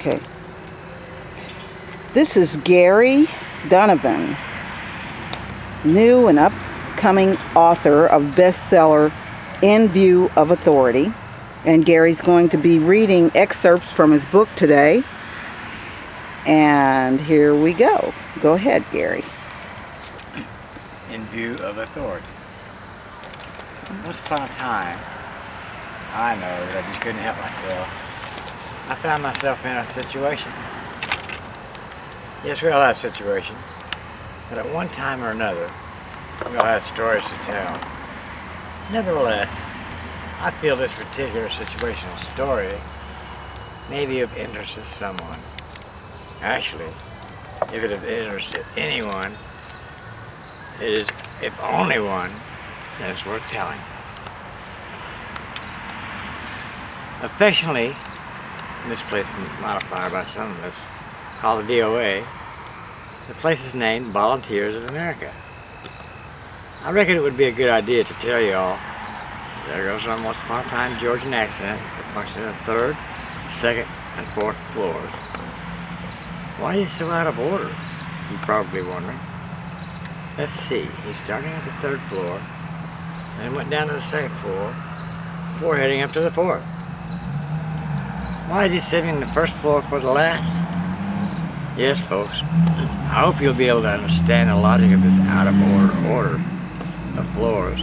Okay. This is Gary Donovan, new and upcoming author of bestseller In View of Authority. And Gary's going to be reading excerpts from his book today. And here we go. Go ahead, Gary. In View of Authority. Once upon a time, I know that I just couldn't help myself. I found myself in a situation. Yes, we all have situations, but at one time or another, we all have stories to tell. Nevertheless, I feel this particular situational story may be of interest to someone. Actually, if it is of interest to anyone, it is, if only one, then it's worth telling. Affectionately, misplaced and modified by some of us, called the VOA, the place is named Volunteers of America. I reckon it would be a good idea to tell you all, there goes some once upon a time Georgian accent that functions in the 3rd, 2nd, and 4th floors. Why is he so out of order? You're probably wondering. Let's see, he's starting at the 3rd floor, and went down to the 2nd floor, before heading up to the 4th. Why is he saving the 1st floor for the last? Yes, folks, I hope you'll be able to understand the logic of this out of order of floors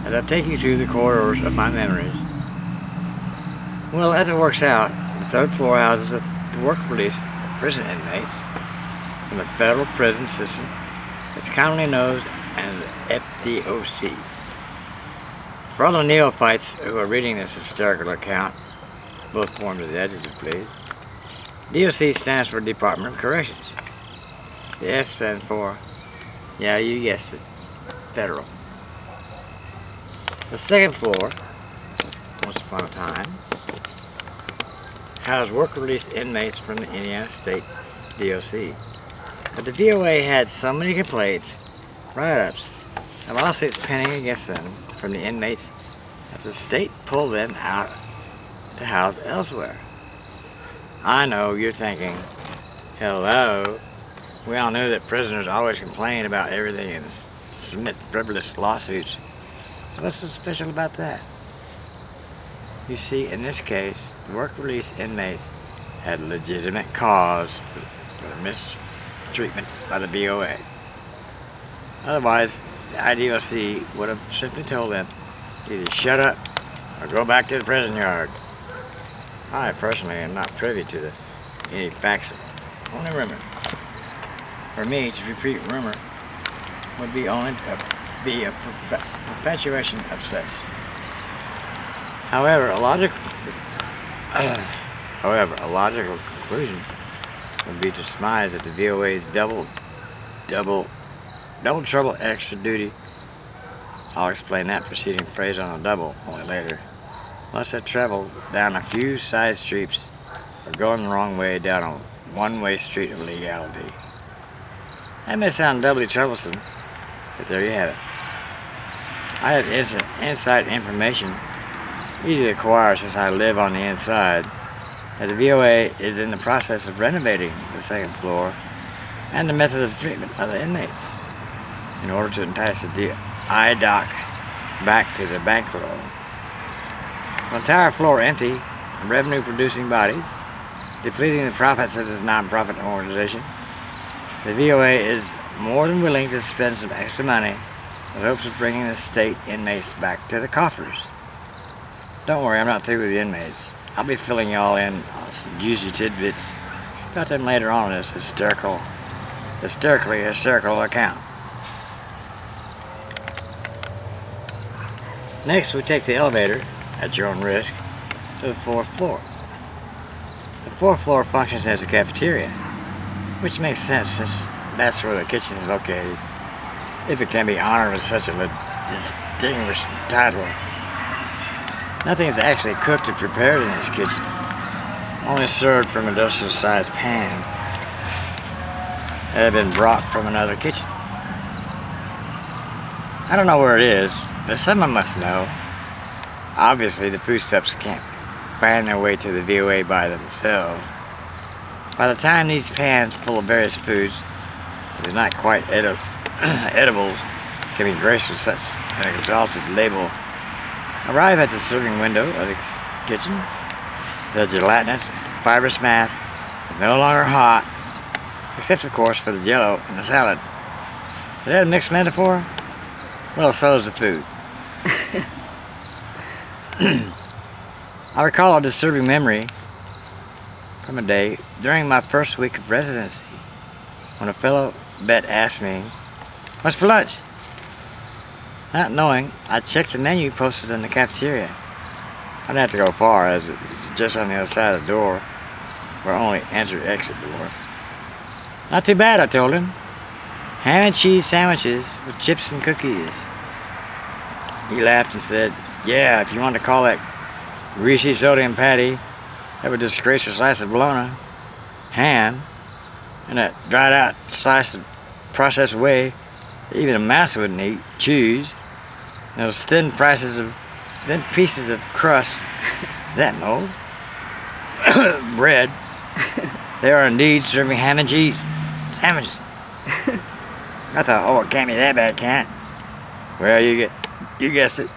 as I take you through the corridors of my memories. Well, as it works out, the 3rd floor houses the work-release prison inmates from the federal prison system. It's commonly known as FDOC. For all the neophytes who are reading this hysterical account, both forms of the adjective, please, DOC stands for Department of Corrections. The F stands for, yeah, you guessed it, Federal. The 2nd floor, once upon a time, housed work-released inmates from the Indiana State DOC. But the VOA had so many complaints, write-ups, and lawsuits pending against them from the inmates that the state pulled them out to house elsewhere. I know you're thinking, hello, we all knew that prisoners always complain about everything and submit frivolous lawsuits. So what's so special about that? You see, in this case, the work-release inmates had legitimate cause for the mistreatment by the VOA. Otherwise, the IDOC would have simply told them to either shut up or go back to the prison yard. I personally am not privy to any facts, only rumor. For me, to repeat rumor would be only be a perpetuation of such. However, a logical conclusion would be to surmise that the VOA's double trouble extra duty. I'll explain that preceding phrase on a double only later. Must have traveled down a few side streets or going the wrong way down a one-way street of legality. That may sound doubly troublesome, but there you have it. I have inside information, easy to acquire since I live on the inside, that the VOA is in the process of renovating the 2nd floor and the method of treatment of the inmates in order to entice the IDOC back to the bankroll. The entire floor empty of revenue-producing bodies, depleting the profits of this non-profit organization, the VOA is more than willing to spend some extra money in hopes of bringing the state inmates back to the coffers. Don't worry, I'm not through with the inmates. I'll be filling y'all in on some juicy tidbits about them later on in this hysterically hysterical account. Next, we take the elevator, at your own risk, to the 4th floor. The 4th floor functions as a cafeteria, which makes sense since that's where the kitchen is located, if it can be honored with such a distinguished title. Nothing is actually cooked or prepared in this kitchen, only served from industrial-sized pans that have been brought from another kitchen. I don't know where it is, but someone must know. Obviously, the foodstuffs can't find their way to the VOA by themselves. By the time these pans full of various foods, that is not quite edibles, can be graced with such an exalted label, arrive at the serving window of the kitchen, the gelatinous, fibrous mass is no longer hot, except of course for the jello and the salad. Is that a mixed metaphor? Well, so is the food. I recall a disturbing memory from a day during my first week of residency when a fellow vet asked me, "What's for lunch?" Not knowing, I checked the menu posted in the cafeteria. I didn't have to go far, as it's just on the other side of the door, where only enter-exit door. "Not too bad," I told him. "Ham and cheese sandwiches with chips and cookies." He laughed and said, "Yeah, if you want to call that greasy sodium patty, that would disgrace a slice of bologna. Ham, and that dried out slice of processed whey that even a mouse wouldn't eat. Cheese, and those thin pieces of crust. Is that mold? Bread. They are indeed serving ham and cheese sandwiches." I thought, oh, it can't be that bad, can it? Well, you guessed it.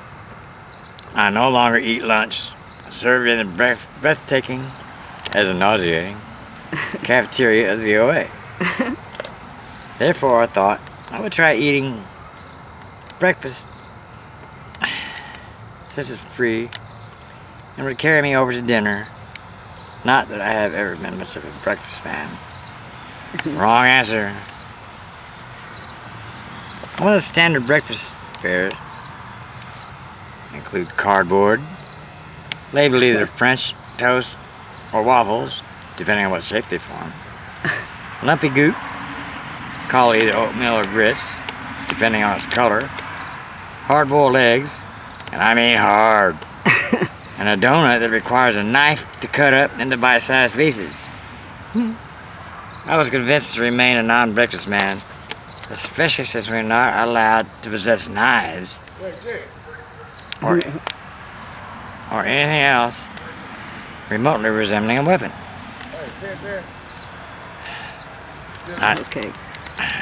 I no longer eat lunch, served in a breathtaking, as a nauseating, cafeteria of the OA. Therefore, I thought I would try eating breakfast, since it's free, and would carry me over to dinner. Not that I have ever been much of a breakfast man. Wrong answer. One of the standard breakfast fares include cardboard, labeled either French toast or waffles, depending on what shape they form. Lumpy goop, called either oatmeal or grits, depending on its color. Hard-boiled eggs, and I mean hard. And a donut that requires a knife to cut up into bite-sized pieces. I was convinced to remain a non-breakfast man, especially since we're not allowed to possess knives or anything else remotely resembling a weapon. Okay.